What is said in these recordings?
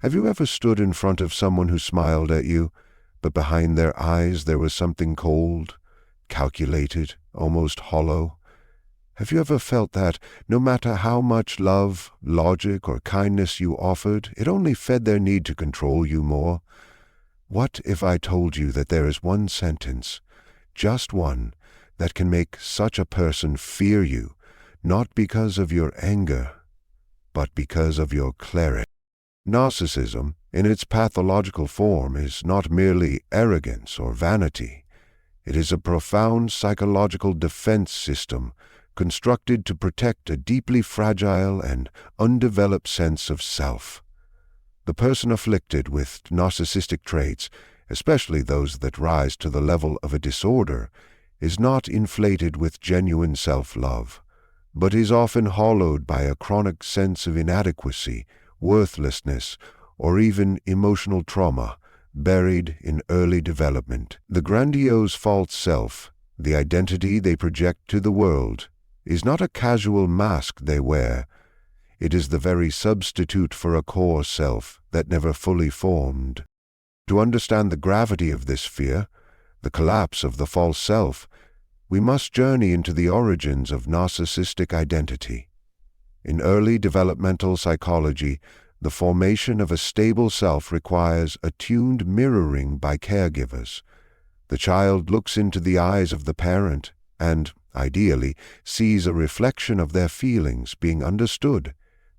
Have you ever stood in front of someone who smiled at you, but behind their eyes there was something cold, calculated, almost hollow? Have you ever felt that, no matter how much love, logic, or kindness you offered, it only fed their need to control you more? What if I told you that there is one sentence, just one, that can make such a person fear you, not because of your anger, but because of your clarity? Narcissism, in its pathological form, is not merely arrogance or vanity. It is a profound psychological defense system constructed to protect a deeply fragile and undeveloped sense of self. The person afflicted with narcissistic traits, especially those that rise to the level of a disorder, is not inflated with genuine self-love, but is often hollowed by a chronic sense of inadequacy, worthlessness, or even emotional trauma buried in early development. The grandiose false self, the identity they project to the world, is not a casual mask they wear. It is the very substitute for a core self that never fully formed. To understand the gravity of this fear, the collapse of the false self, we must journey into the origins of narcissistic identity. In early developmental psychology, the formation of a stable self requires attuned mirroring by caregivers. The child looks into the eyes of the parent and, ideally, sees a reflection of their feelings being understood,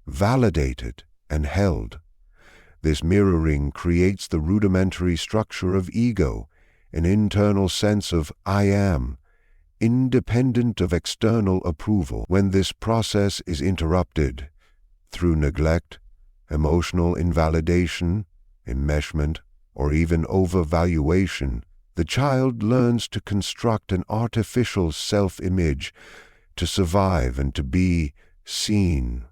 validated, and held. This mirroring creates the rudimentary structure of ego, an internal sense of I am, independent of external approval. When this process is interrupted through neglect, emotional invalidation, enmeshment, or even overvaluation, the child learns to construct an artificial self-image to survive and to be seen.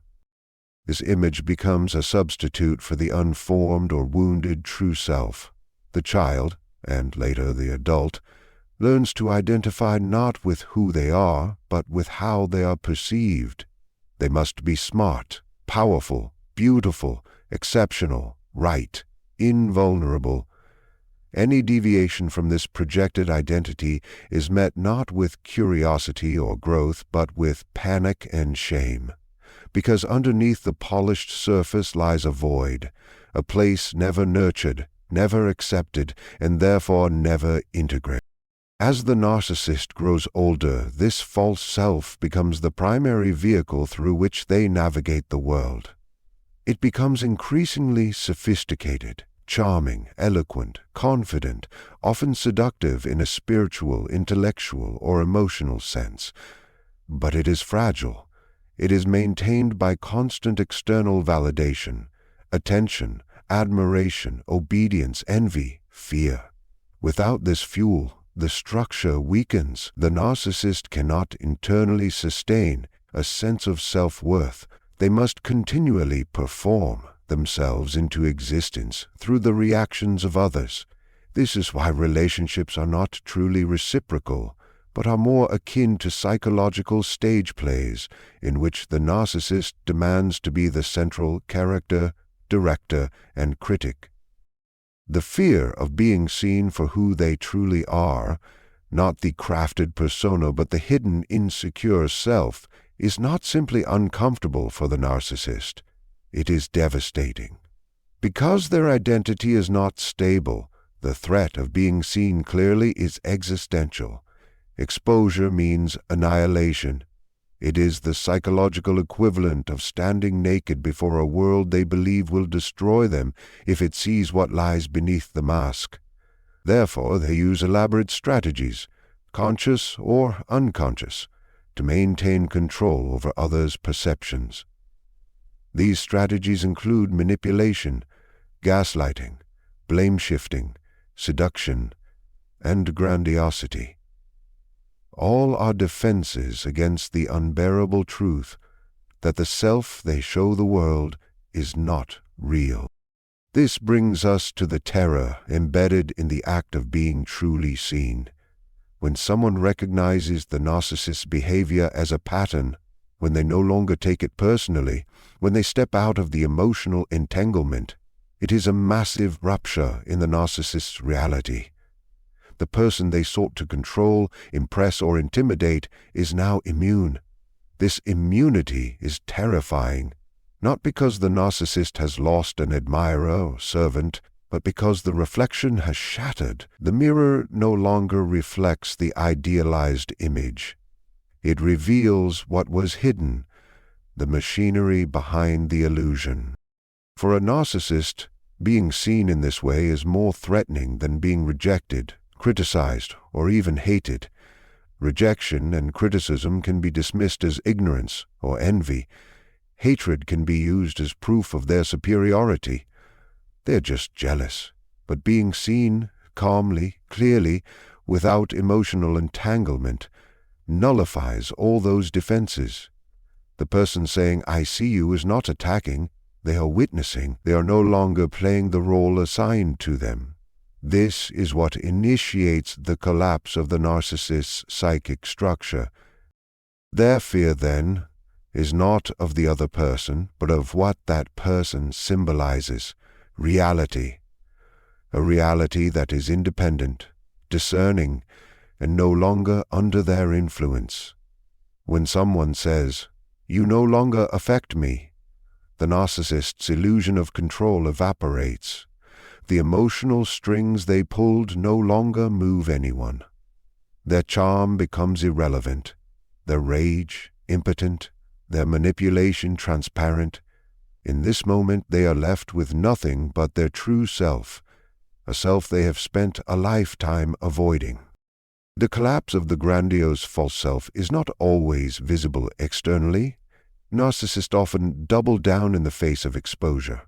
This image becomes a substitute for the unformed or wounded true self. The child, and later the adult, learns to identify not with who they are, but with how they are perceived. They must be smart, powerful, beautiful, exceptional, right, invulnerable. Any deviation from this projected identity is met not with curiosity or growth, but with panic and shame. Because underneath the polished surface lies a void, a place never nurtured, never accepted, and therefore never integrated. As the narcissist grows older, this false self becomes the primary vehicle through which they navigate the world. It becomes increasingly sophisticated, charming, eloquent, confident, often seductive in a spiritual, intellectual, or emotional sense. But it is fragile. It is maintained by constant external validation, attention, admiration, obedience, envy, fear. Without this fuel, the structure weakens. The narcissist cannot internally sustain a sense of self-worth. They must continually perform themselves into existence through the reactions of others. This is why relationships are not truly reciprocal, but are more akin to psychological stage plays in which the narcissist demands to be the central character, director, and critic. The fear of being seen for who they truly are, not the crafted persona but the hidden insecure self, is not simply uncomfortable for the narcissist. It is devastating. Because their identity is not stable, the threat of being seen clearly is existential. Exposure means annihilation. It is the psychological equivalent of standing naked before a world they believe will destroy them if it sees what lies beneath the mask. Therefore, they use elaborate strategies, conscious or unconscious, to maintain control over others' perceptions. These strategies include manipulation, gaslighting, blame-shifting, seduction, and grandiosity. All are defenses against the unbearable truth that the self they show the world is not real. This brings us to the terror embedded in the act of being truly seen. When someone recognizes the narcissist's behavior as a pattern, when they no longer take it personally, when they step out of the emotional entanglement, It is a massive rupture in the narcissist's reality. The person they sought to control, impress, or intimidate is now immune. This immunity is terrifying, not because the narcissist has lost an admirer or servant, but because the reflection has shattered. The mirror no longer reflects the idealized image. It reveals what was hidden, the machinery behind the illusion. For a narcissist, being seen in this way is more threatening than being rejected, criticized, or even hated. Rejection and criticism can be dismissed as ignorance or envy. Hatred can be used as proof of their superiority. They're just jealous. But being seen calmly, clearly, without emotional entanglement, nullifies all those defenses. The person saying, "I see you," is not attacking. They are witnessing. They are no longer playing the role assigned to them. This is what initiates the collapse of the narcissist's psychic structure. Their fear, then, is not of the other person, but of what that person symbolizes: reality. A reality that is independent, discerning, and no longer under their influence. When someone says, "You no longer affect me," the narcissist's illusion of control evaporates. The emotional strings they pulled no longer move anyone. Their charm becomes irrelevant, their rage impotent, their manipulation transparent. In this moment they are left with nothing but their true self, a self they have spent a lifetime avoiding. The collapse of the grandiose false self is not always visible externally. Narcissists often double down in the face of exposure.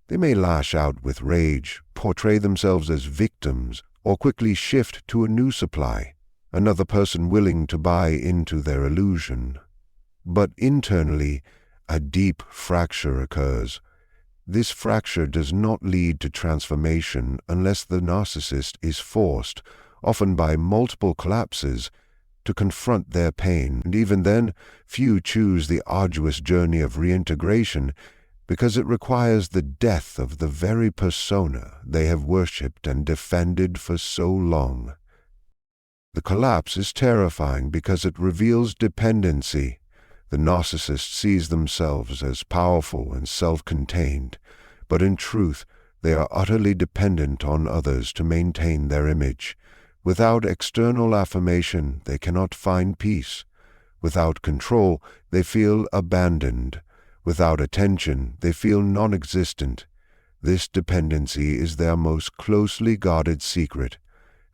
They may lash out with rage, portray themselves as victims, or quickly shift to a new supply, another person willing to buy into their illusion. But internally, a deep fracture occurs. This fracture does not lead to transformation unless the narcissist is forced, often by multiple collapses, to confront their pain, and even then, few choose the arduous journey of reintegration because it requires the death of the very persona they have worshipped and defended for so long. The collapse is terrifying because it reveals dependency. The narcissist sees themselves as powerful and self-contained, but in truth they are utterly dependent on others to maintain their image. Without external affirmation, they cannot find peace. Without control, they feel abandoned. Without attention, they feel non-existent. This dependency is their most closely guarded secret,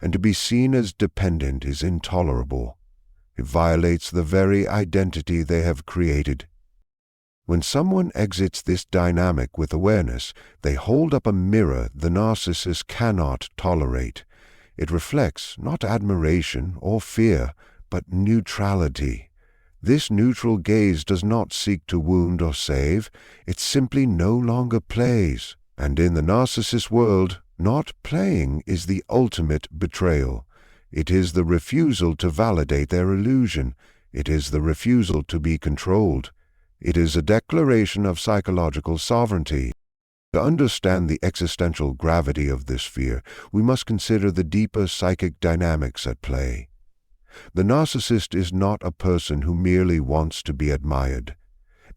and to be seen as dependent is intolerable. It violates the very identity they have created. When someone exits this dynamic with awareness, they hold up a mirror the narcissist cannot tolerate. It reflects not admiration or fear, but neutrality. This neutral gaze does not seek to wound or save, it simply no longer plays. And in the narcissist world, not playing is the ultimate betrayal. It is the refusal to validate their illusion. It is the refusal to be controlled. It is a declaration of psychological sovereignty. To understand the existential gravity of this fear, we must consider the deeper psychic dynamics at play. The narcissist is not a person who merely wants to be admired.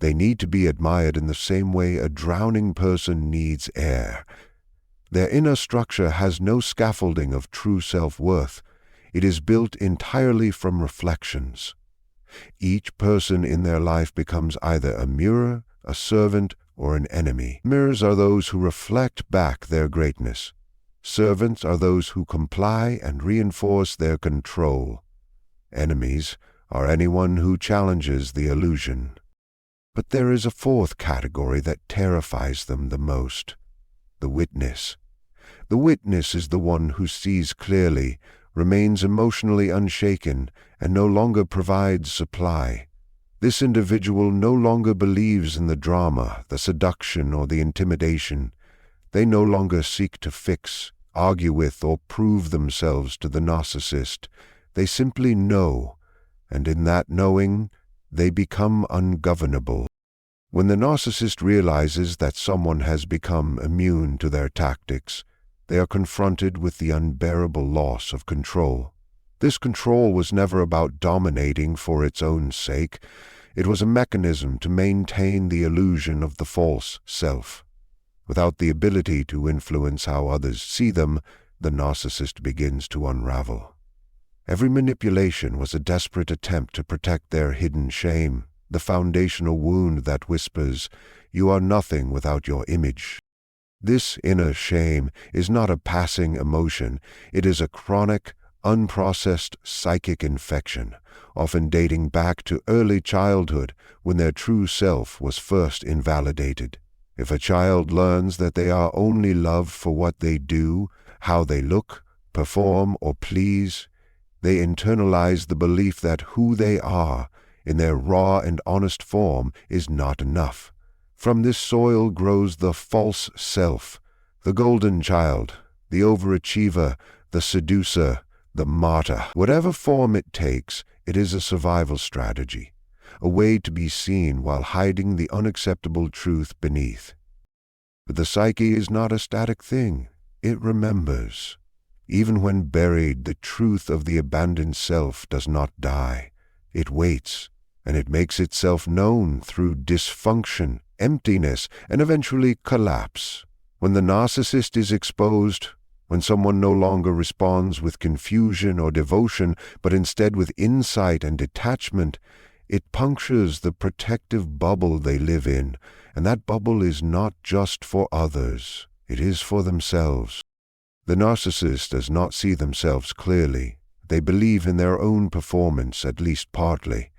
They need to be admired in the same way a drowning person needs air. Their inner structure has no scaffolding of true self-worth. It is built entirely from reflections. Each person in their life becomes either a mirror, a servant, or an enemy. Mirrors are those who reflect back their greatness. Servants are those who comply and reinforce their control. Enemies are anyone who challenges the illusion. But there is a fourth category that terrifies them the most: the witness. The witness is the one who sees clearly, remains emotionally unshaken, and no longer provides supply. This individual no longer believes in the drama, the seduction, or the intimidation. They no longer seek to fix, argue with, or prove themselves to the narcissist. They simply know, and in that knowing, they become ungovernable. When the narcissist realizes that someone has become immune to their tactics, they are confronted with the unbearable loss of control. This control was never about dominating for its own sake. It was a mechanism to maintain the illusion of the false self. Without the ability to influence how others see them, the narcissist begins to unravel. Every manipulation was a desperate attempt to protect their hidden shame, the foundational wound that whispers, "You are nothing without your image." This inner shame is not a passing emotion. It is a chronic, unprocessed psychic infection, often dating back to early childhood when their true self was first invalidated. If a child learns that they are only loved for what they do, how they look, perform, or please, they internalize the belief that who they are, in their raw and honest form, is not enough. From this soil grows the false self, the golden child, the overachiever, the seducer, the martyr. Whatever form it takes, it is a survival strategy, a way to be seen while hiding the unacceptable truth beneath. But the psyche is not a static thing. It remembers. Even when buried, the truth of the abandoned self does not die. It waits, and it makes itself known through dysfunction, emptiness, and eventually collapse. When the narcissist is exposed, when someone no longer responds with confusion or devotion, but instead with insight and detachment, it punctures the protective bubble they live in, and that bubble is not just for others, it is for themselves. The narcissist does not see themselves clearly. They believe in their own performance, at least partly.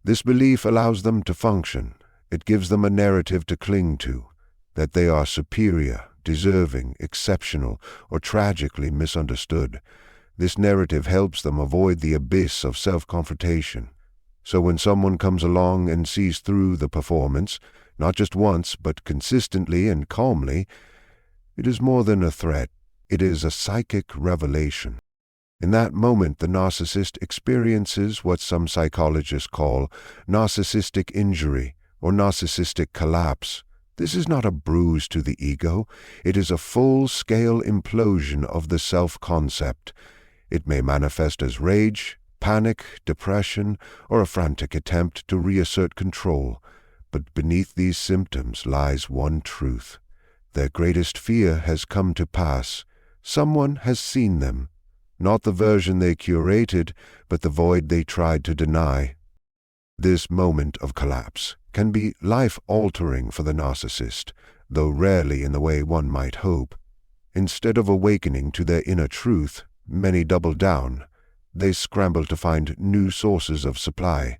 This belief allows them to function. It gives them a narrative to cling to, that they are superior, deserving, exceptional, or tragically misunderstood. This narrative helps them avoid the abyss of self-confrontation. So when someone comes along and sees through the performance, not just once, but consistently and calmly, it is more than a threat. It is a psychic revelation. In that moment, the narcissist experiences what some psychologists call narcissistic injury or narcissistic collapse. This is not a bruise to the ego. It is a full-scale implosion of the self-concept. It may manifest as rage, panic, depression, or a frantic attempt to reassert control. But beneath these symptoms lies one truth. Their greatest fear has come to pass. Someone has seen them. Not the version they curated, but the void they tried to deny. This moment of collapse can be life-altering for the narcissist, though rarely in the way one might hope. Instead of awakening to their inner truth, many double down. They scramble to find new sources of supply.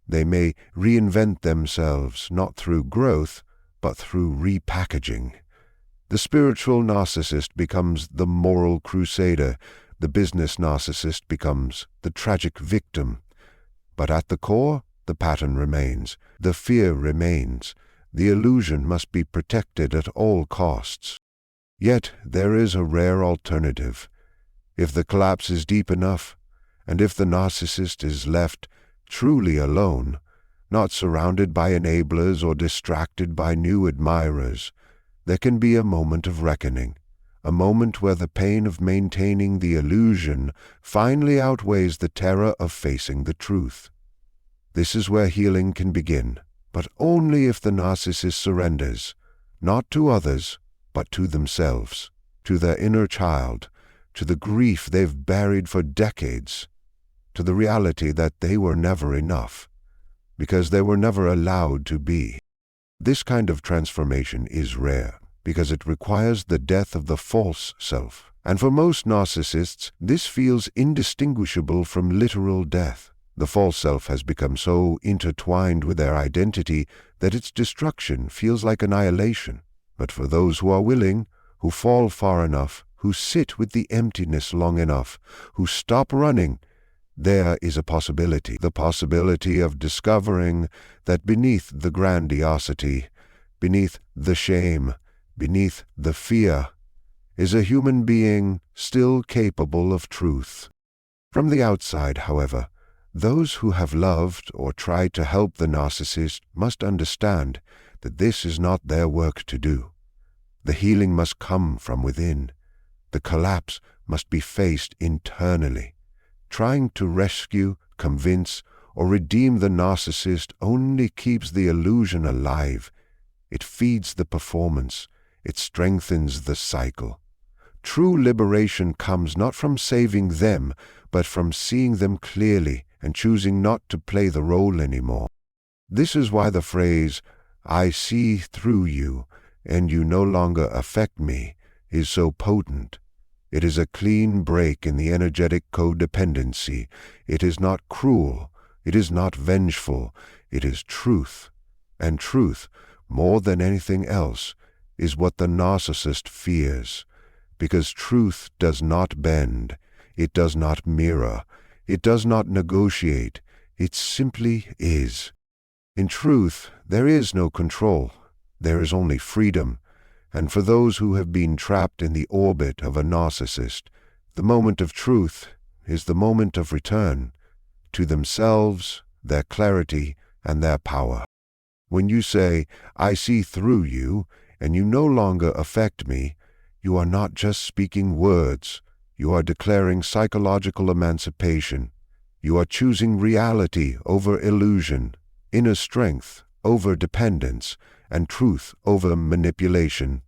They may reinvent themselves not through growth, but through repackaging. The spiritual narcissist becomes the moral crusader. The business narcissist becomes the tragic victim. But at the core, the pattern remains. The fear remains. The illusion must be protected at all costs. Yet there is a rare alternative. If the collapse is deep enough, and if the narcissist is left truly alone, not surrounded by enablers or distracted by new admirers, there can be a moment of reckoning, a moment where the pain of maintaining the illusion finally outweighs the terror of facing the truth. This is where healing can begin, but only if the narcissist surrenders, not to others, but to themselves, to their inner child, to the grief they've buried for decades, to the reality that they were never enough, because they were never allowed to be. This kind of transformation is rare, because it requires the death of the false self, and for most narcissists, this feels indistinguishable from literal death. The false self has become so intertwined with their identity that its destruction feels like annihilation. But for those who are willing, who fall far enough, who sit with the emptiness long enough, who stop running, there is a possibility, the possibility of discovering that beneath the grandiosity, beneath the shame, beneath the fear, is a human being still capable of truth. From the outside, however, Those who have loved or tried to help the narcissist must understand that this is not their work to do. The healing must come from within. The collapse must be faced internally. Trying to rescue, convince, or redeem the narcissist only keeps the illusion alive. It feeds the performance. It strengthens the cycle. True liberation comes not from saving them, but from seeing them clearly and choosing not to play the role anymore. This is why the phrase, "I see through you, and you no longer affect me," is so potent. It is a clean break in the energetic codependency. It is not cruel. It is not vengeful. It is truth. And truth, more than anything else, is what the narcissist fears. Because truth does not bend. It does not mirror. It does not negotiate. It simply is. In truth, there is no control. There is only freedom. And for those who have been trapped in the orbit of a narcissist, the moment of truth is the moment of return to themselves, their clarity, and their power. When you say, "I see through you, and you no longer affect me," you are not just speaking words. You are declaring psychological emancipation. You are choosing reality over illusion, inner strength over dependence, and truth over manipulation.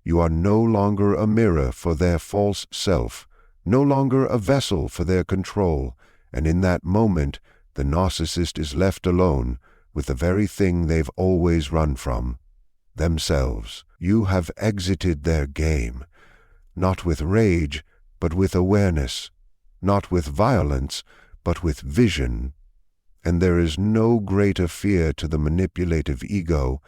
You are no longer a mirror for their false self, no longer a vessel for their control, and in that moment the narcissist is left alone with the very thing they've always run from, themselves. You have exited their game, not with rage, but with awareness, not with violence, but with vision. And there is no greater fear to the manipulative ego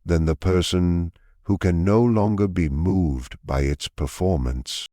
than the person who can no longer be moved by its performance.